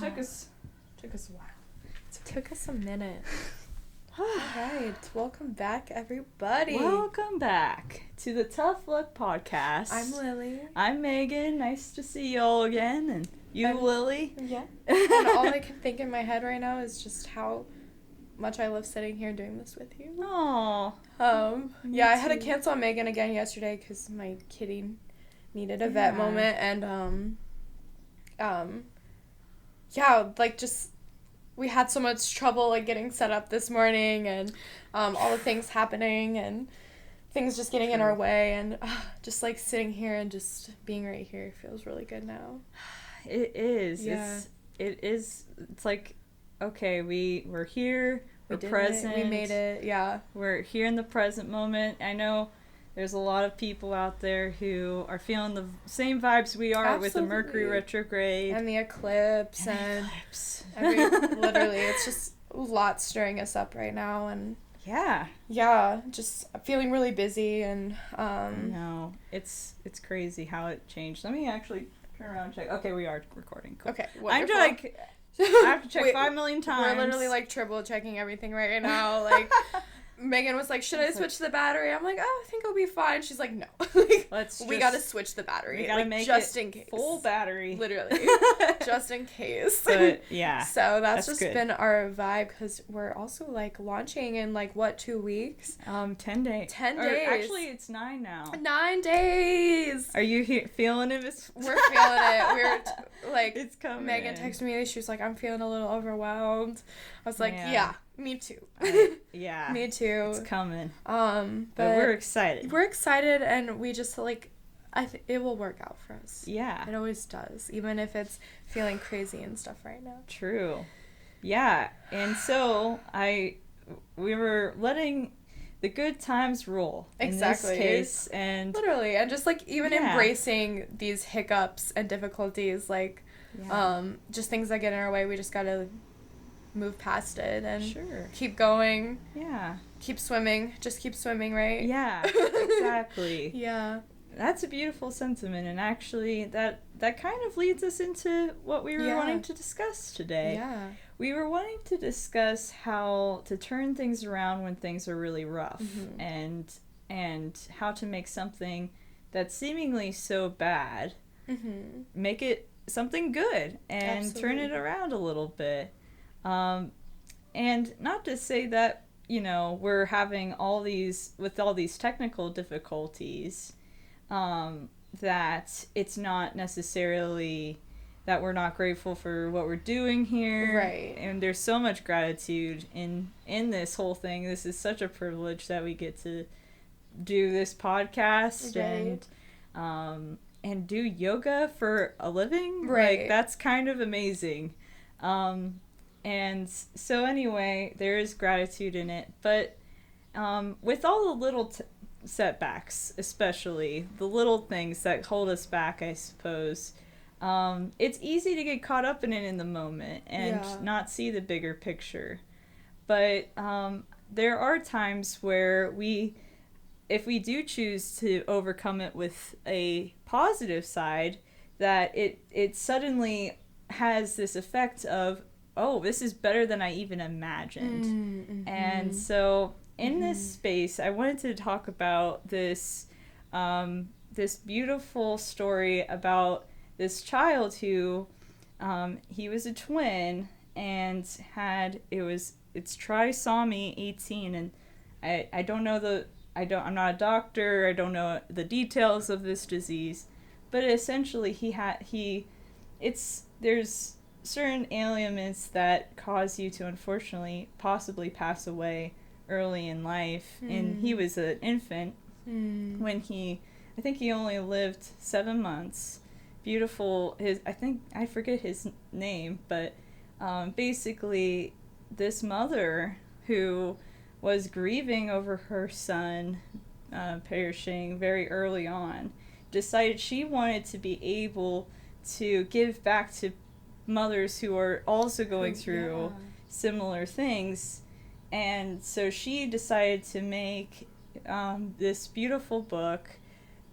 Took us a while. Took us a minute. All right, welcome back, everybody. Welcome back to the Tough Luck Podcast. I'm Lily. I'm Megan. Nice to see you all again, and Lily. Yeah. And all I can think in my head right now is just how much I love sitting here doing this with you. Aww. Yeah, I had to cancel on Megan again yesterday because my kitty needed a vet moment, and we had so much trouble getting set up this morning, and all the things happening and things just getting in our way, and just sitting here and just being right here feels really good now. It is. Yeah. It's like, okay, we're here. We're present. We made it. Yeah. We're here in the present moment. I know there's a lot of people out there who are feeling the same vibes we are. Absolutely. With the Mercury retrograde. And the eclipse. Literally, it's just a lot stirring us up right now. And yeah, just feeling really busy. And no, it's crazy how it changed. Let me actually turn around and check. Okay, we are recording. Cool. Okay, wonderful. I have to check 5 million times. We're literally triple checking everything right now. Megan was like, should I switch the battery? I'm like, oh, I think it'll be fine. She's like, no. We gotta switch the battery. We gotta make just it in case. Full battery. Literally. Just in case. But, yeah. So that's just good. Been our vibe, because we're also, launching in, 2 weeks? 10 days. 10 days. Or, actually, it's 9 now. 9 days! Are you feeling it? We're feeling it. It's coming. Megan texted me, she was like, I'm feeling a little overwhelmed. I was like, yeah. Me too. Yeah. Me too. It's coming. But we're excited. We're excited, and we just it will work out for us. Yeah. It always does, even if it's feeling crazy and stuff right now. True. Yeah. And so we were letting the good times roll. Exactly. In this case, and literally, and just even embracing these hiccups and difficulties, just things that get in our way. We just gotta move past it and keep going. Yeah. Keep swimming. Just keep swimming, right? Yeah, exactly. Yeah. That's a beautiful sentiment, and actually that kind of leads us into what we were wanting to discuss today. Yeah. We were wanting to discuss how to turn things around when things are really rough, and how to make something that's seemingly so bad, make it something good and turn it around a little bit. And not to say that, we're having all these technical difficulties, that it's not necessarily that we're not grateful for what we're doing here. Right. And there's so much gratitude in this whole thing. This is such a privilege that we get to do this podcast and do yoga for a living. Right. That's kind of amazing. And so anyway, there is gratitude in it, but with all the little setbacks, especially the little things that hold us back, I suppose, it's easy to get caught up in it in the moment and not see the bigger picture. But there are times where if we do choose to overcome it with a positive side, that it suddenly has this effect of, oh, this is better than I even imagined. And so in this space, I wanted to talk about this beautiful story about this child who, he was a twin and it's trisomy 18, and I don't know I'm not a doctor, I don't know the details of this disease, but essentially there's certain ailments that cause you to unfortunately possibly pass away early in life. And he was an infant when I think he only lived 7 months. Beautiful. I forget his name, but basically this mother who was grieving over her son perishing very early on decided she wanted to be able to give back to mothers who are also going through similar things. And so she decided to make this beautiful book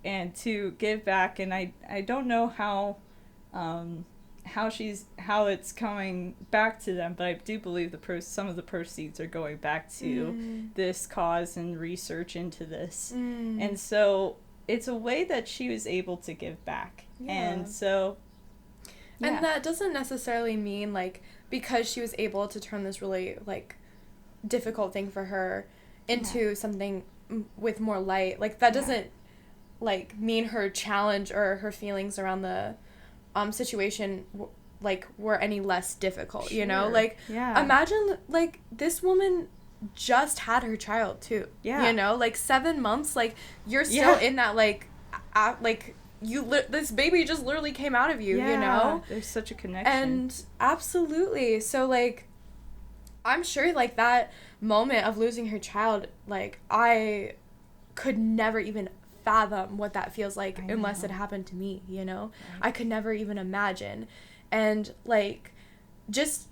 and to give back. And I don't know how how it's coming back to them, but I do believe some of the proceeds are going back to this cause and research into this. And so it's a way that she was able to give back. And so and that doesn't necessarily mean, like, because she was able to turn this really, like, difficult thing for her into something with more light, like, that doesn't, like, mean her challenge or her feelings around the situation, like, were any less difficult, you know? Like, imagine, like, this woman just had her child, too. You know? Like, 7 months, like, you're still in that, like, this baby just literally came out of you, you know? There's such a connection. And absolutely. So, like, I'm sure, like, that moment of losing her child, like, I could never even fathom what that feels like unless it happened to me, you know? I could never even imagine. And, like, just,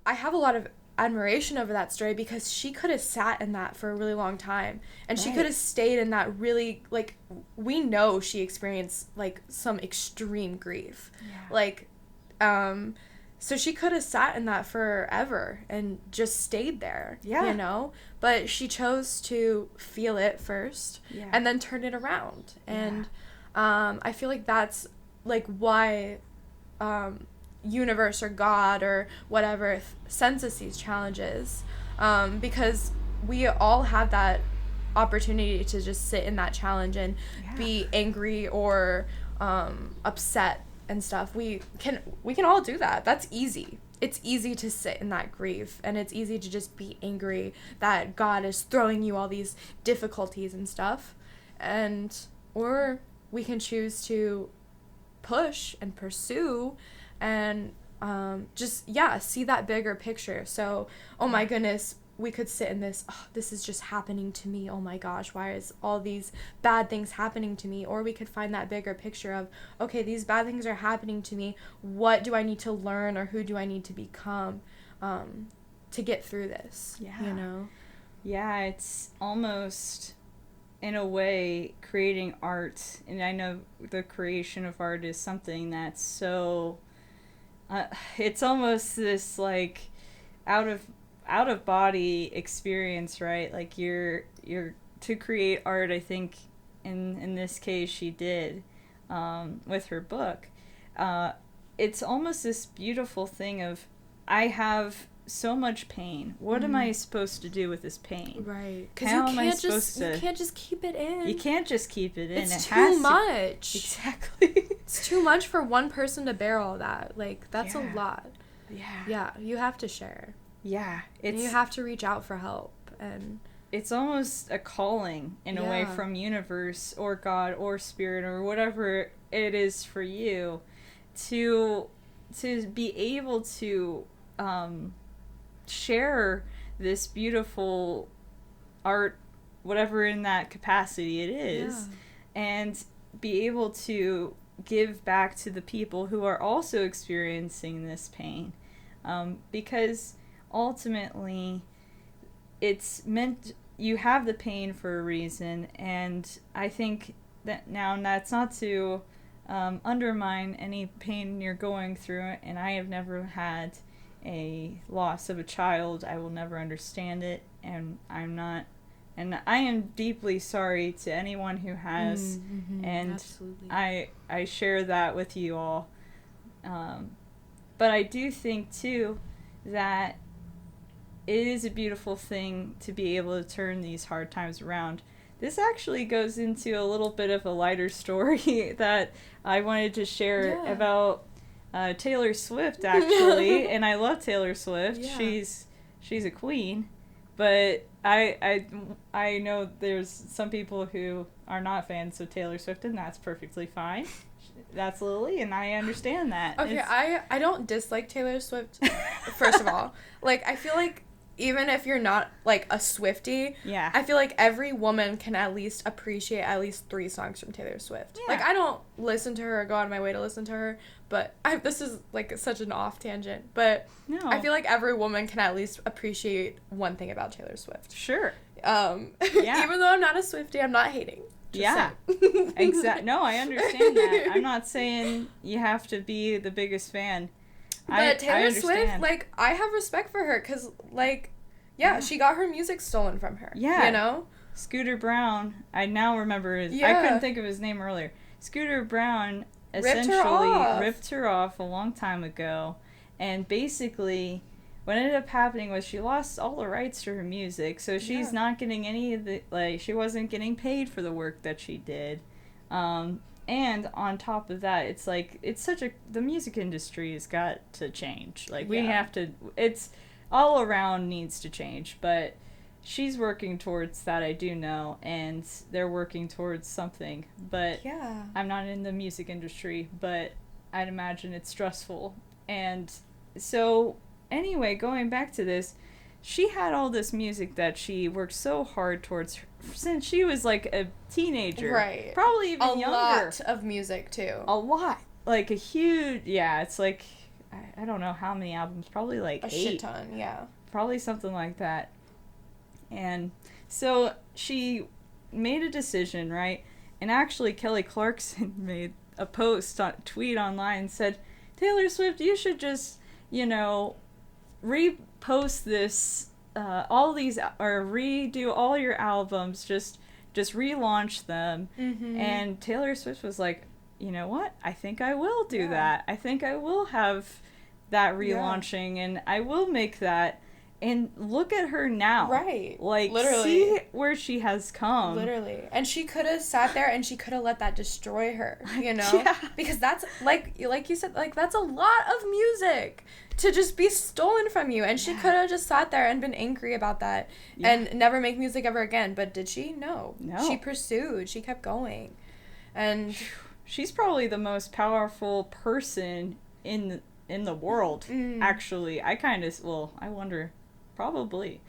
I have a lot of admiration over that story because she could have sat in that for a really long time, and she could have stayed in that really, like, we know she experienced, like, some extreme grief, like, so she could have sat in that forever and just stayed there, you know, but she chose to feel it first and then turn it around. And I feel like that's, like, why universe or God or whatever sends us these challenges, because we all have that opportunity to just sit in that challenge and be angry or upset and stuff. We can all do that. That's easy. It's easy to sit in that grief, and it's easy to just be angry that God is throwing you all these difficulties and stuff. And or we can choose to push and pursue and just see that bigger picture. So, oh my goodness, we could sit in this, this is just happening to me, oh my gosh, why is all these bad things happening to me? Or we could find that bigger picture of, okay, these bad things are happening to me, what do I need to learn, or who do I need to become to get through this, you know? Yeah, it's almost, in a way, creating art, and I know the creation of art is something that's so, it's almost this, like, out of body experience, right? Like, you're to create art, I think in this case she did with her book, it's almost this beautiful thing of, I have so much pain, what am I supposed to do with this pain? Right, because you can't just keep it in. You can't just keep it in. It's too much. Exactly. It's too much for one person to bear all that. Like, that's a lot. Yeah, you have to share. Yeah, and you have to reach out for help, and it's almost a calling in a way from universe or God or spirit or whatever it is for you to be able to share this beautiful art, whatever in that capacity it is, and be able to give back to the people who are also experiencing this pain, because ultimately it's meant, you have the pain for a reason. And I think that now, that's not to undermine any pain you're going through, and I have never had a loss of a child. I will never understand it, and I am deeply sorry to anyone who has, and absolutely. I share that with you all, but I do think too that it is a beautiful thing to be able to turn these hard times around. This actually goes into a little bit of a lighter story that I wanted to share about Taylor Swift, actually. And I love Taylor Swift. Yeah. She's a queen, but I know there's some people who are not fans of Taylor Swift, and that's perfectly fine. That's Lily, and I understand that. Okay, I don't dislike Taylor Swift, first of all. Like, I feel like even if you're not, like, a Swiftie, I feel like every woman can at least appreciate at least 3 songs from Taylor Swift. Yeah. Like, I don't listen to her or go out of my way to listen to her, but this is, like, such an off tangent, but I feel like every woman can at least appreciate one thing about Taylor Swift. Sure. Even though I'm not a Swiftie, I'm not hating. Yeah. No, I understand that. I'm not saying you have to be the biggest fan. But Taylor Swift, like, I have respect for her because, like, yeah, she got her music stolen from her. Yeah. You know? Scooter Braun, I now remember I couldn't think of his name earlier. Scooter Braun essentially ripped her off a long time ago. And basically, what ended up happening was she lost all the rights to her music. So she's not getting any of the, like, she wasn't getting paid for the work that she did. And on top of that, it's like, the music industry has got to change. Like, we have to, it's all around needs to change, but she's working towards that, I do know, and they're working towards something, but I'm not in the music industry, but I'd imagine it's stressful. And so, anyway, going back to this, she had all this music that she worked so hard towards since she was like a teenager. Right. Probably even younger. A lot of music, too. A lot. Like a huge, it's like, I don't know how many albums, probably like 8. A shit ton, yeah. Probably something like that. And so she made a decision, right? And actually Kelly Clarkson made a tweet online and said, Taylor Swift, you should just, repost this, all these, or redo all your albums, just relaunch them. Mm-hmm. And Taylor Swift was like, you know what? I think I will do that. I think I will have that relaunching, and I will make that. And look at her now. Right. Like, literally. See where she has come. Literally. And she could have sat there and she could have let that destroy her, you know? Because that's, like you said, like, that's a lot of music to just be stolen from you. And she could have just sat there and been angry about that and never make music ever again. But did she? No. She pursued. She kept going. And she's probably the most powerful person in the world, actually. I wonder. Probably.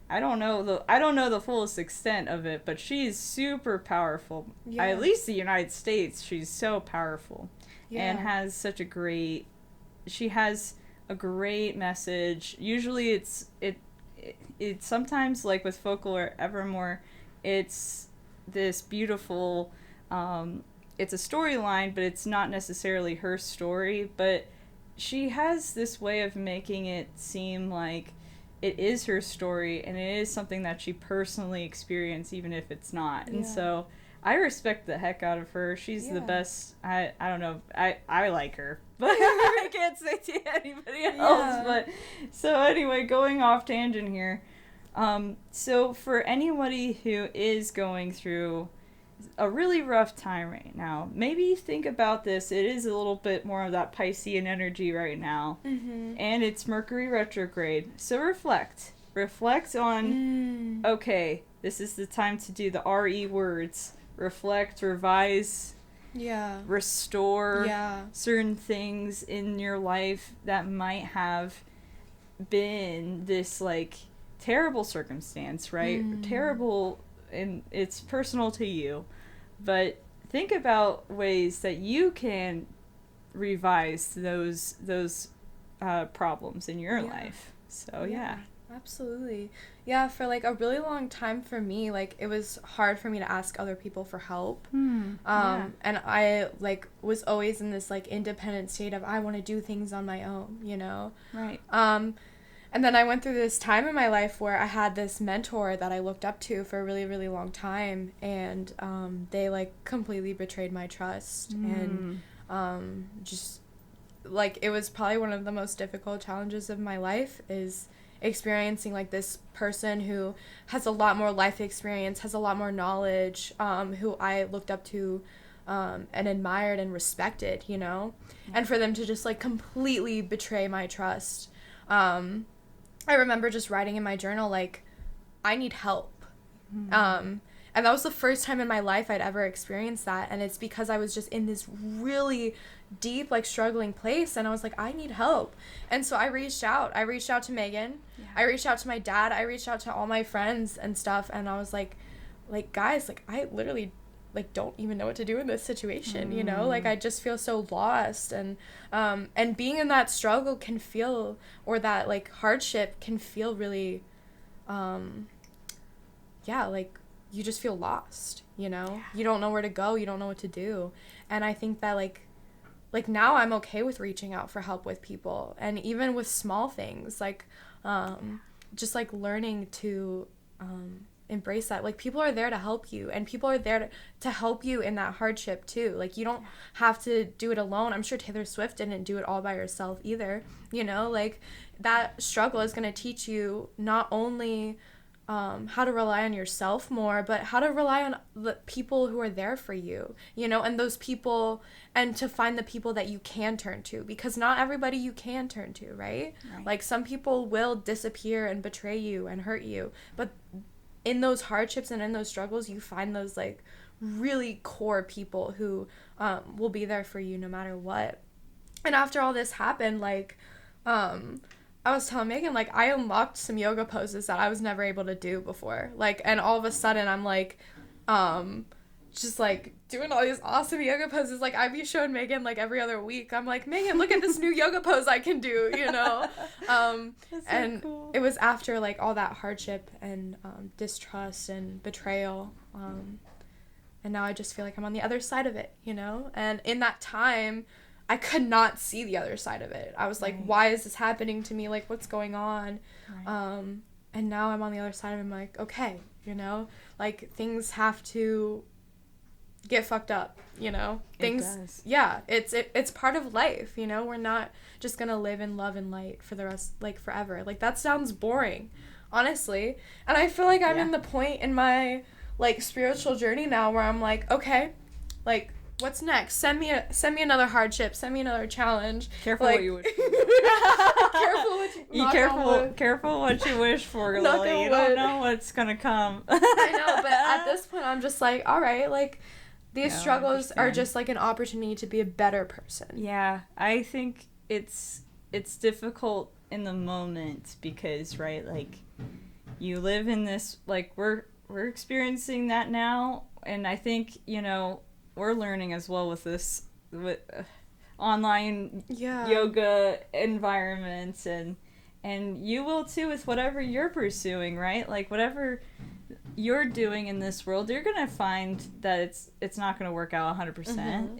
I don't know the fullest extent of it, but she's super powerful. Yeah. At least the United States, she's so powerful. And has such a great message. Usually it's sometimes, like with Folklore Evermore, it's this beautiful it's a storyline, but it's not necessarily her story, but she has this way of making it seem like it is her story, and it is something that she personally experienced, even if it's not. And so I respect the heck out of her. She's the best. I don't know. I like her, but I can't say to anybody else. But so anyway, going off tangent here. So for anybody who is going through a really rough time right now, maybe think about this. It is a little bit more of that Piscean energy right now, and it's Mercury retrograde. So reflect on, okay, this is the time to do the RE words: reflect, revise, restore certain things in your life that might have been this, like, terrible circumstance, right? Terrible, and it's personal to you, but think about ways that you can revise those problems in your life. So absolutely. For like a really long time for me, like, it was hard for me to ask other people for help. And I, like, was always in this, like, independent state of, I want to do things on my own, right. And then I went through this time in my life where I had this mentor that I looked up to for a really, really long time, and they, like, completely betrayed my trust. And just, like, it was probably one of the most difficult challenges of my life, is experiencing, like, this person who has a lot more life experience, has a lot more knowledge, who I looked up to and admired and respected, and for them to just, like, completely betray my trust. I remember just writing in my journal, like, I need help. And that was the first time in my life I'd ever experienced that. And it's because I was just in this really deep, like, struggling place. And I was like, I need help. And so I reached out. I reached out to Megan. Yeah. I reached out to my dad. I reached out to all my friends and stuff. And I was like, guys, like, I literally, like, don't even know what to do in this situation, like, I just feel so lost. And being in that struggle can feel, or that, like, hardship can feel really, like, you just feel lost, you know? You don't know where to go, you don't know what to do. And I think that like now I'm okay with reaching out for help with people, and even with small things, like just like learning to embrace that. Like, people are there to help you, and people are there to help you in that hardship too. Like, you don't have to do it alone. I'm sure Taylor Swift didn't do it all by herself either, you know? Like, that struggle is going to teach you not only how to rely on yourself more, but how to rely on the people who are there for you, you know, and those people, and to find the people that you can turn to, because not everybody you can turn to, right? Like, some people will disappear and betray you and hurt you, but in those hardships and in those struggles, you find those like really core people who will be there for you no matter what. And after all this happened, like I was telling Megan, like, I unlocked some yoga poses that I was never able to do before. Like, and all of a sudden I'm like, just like doing all these awesome yoga poses. Like, I'd be showing Megan like every other week. I'm like, Megan, look at this new yoga pose I can do, you know? That's and so cool. It was after like all that hardship and distrust and betrayal. And now I just feel like I'm on the other side of it, you know? And in that time, I could not see the other side of it. I was like, why is this happening to me? Like, what's going on? And now I'm on the other side of it. I'm like, okay, you know, like, things have to get fucked up, you know? Things, yeah, it's part of life, you know? We're not just gonna live in love and light for the rest, like, forever. Like, that sounds boring, honestly. And I feel like I'm in the point in my, like, spiritual journey now where I'm like, okay, like, what's next? Send me another hardship. Send me another challenge. Careful like, what you wish for. Careful what you wish for, Lily. You don't know what's gonna come. I know, but at this point, I'm just like, all right, like, these struggles are just like an opportunity to be a better person. Yeah, I think it's difficult in the moment because, right, like, you live in this, like, we're experiencing that now, and I think, you know, we're learning as well with this online yoga environments, and you will too with whatever you're pursuing, right? Like, whatever you're doing in this world, you're gonna find that it's not gonna work out 100%.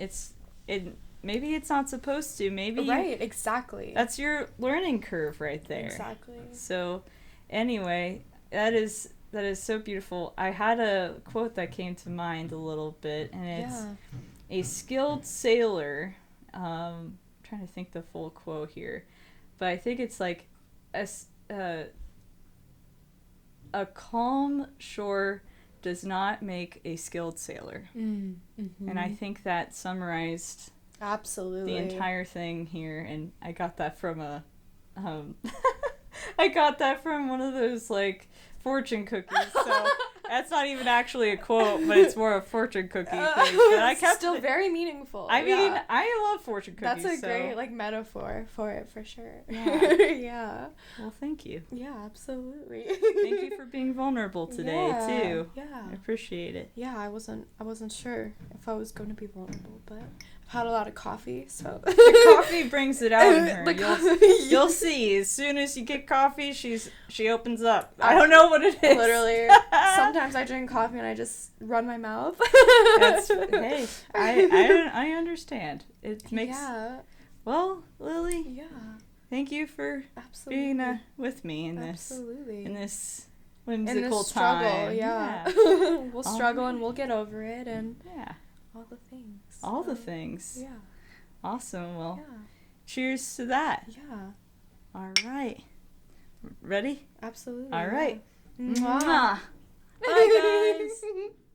Maybe it's not supposed to. Maybe exactly. That's your learning curve right there. Exactly. So, anyway, that is so beautiful. I had a quote that came to mind a little bit, and it's a skilled sailor. Trying to think the full quote here, but I think it's like a calm shore does not make a skilled sailor. And I think that summarized absolutely the entire thing here. And I got that from I got that from one of those like fortune cookies, so that's not even actually a quote, but it's more a fortune cookie thing. But I kept still very meaningful. I mean, I love fortune cookies. That's a great like metaphor for it, for sure. Yeah. Well, thank you. Yeah, absolutely. Thank you for being vulnerable today too. Yeah, I appreciate it. Yeah, I wasn't sure if I was going to be vulnerable, but I've had a lot of coffee, so the coffee brings it out in her. You'll see. As soon as you get coffee, she opens up. I don't know what it is. Literally. Sometimes I drink coffee and I just run my mouth. Hey, I understand. It makes. Yeah. Well, Lily. Yeah. Thank you for being with me in this whimsical struggle, time. Yeah. We'll struggle and we'll get over it, and all the things. All the things. Yeah. Awesome. Well, cheers to that. Yeah. All right. Ready? Absolutely. All right. Mwah. Bye, guys.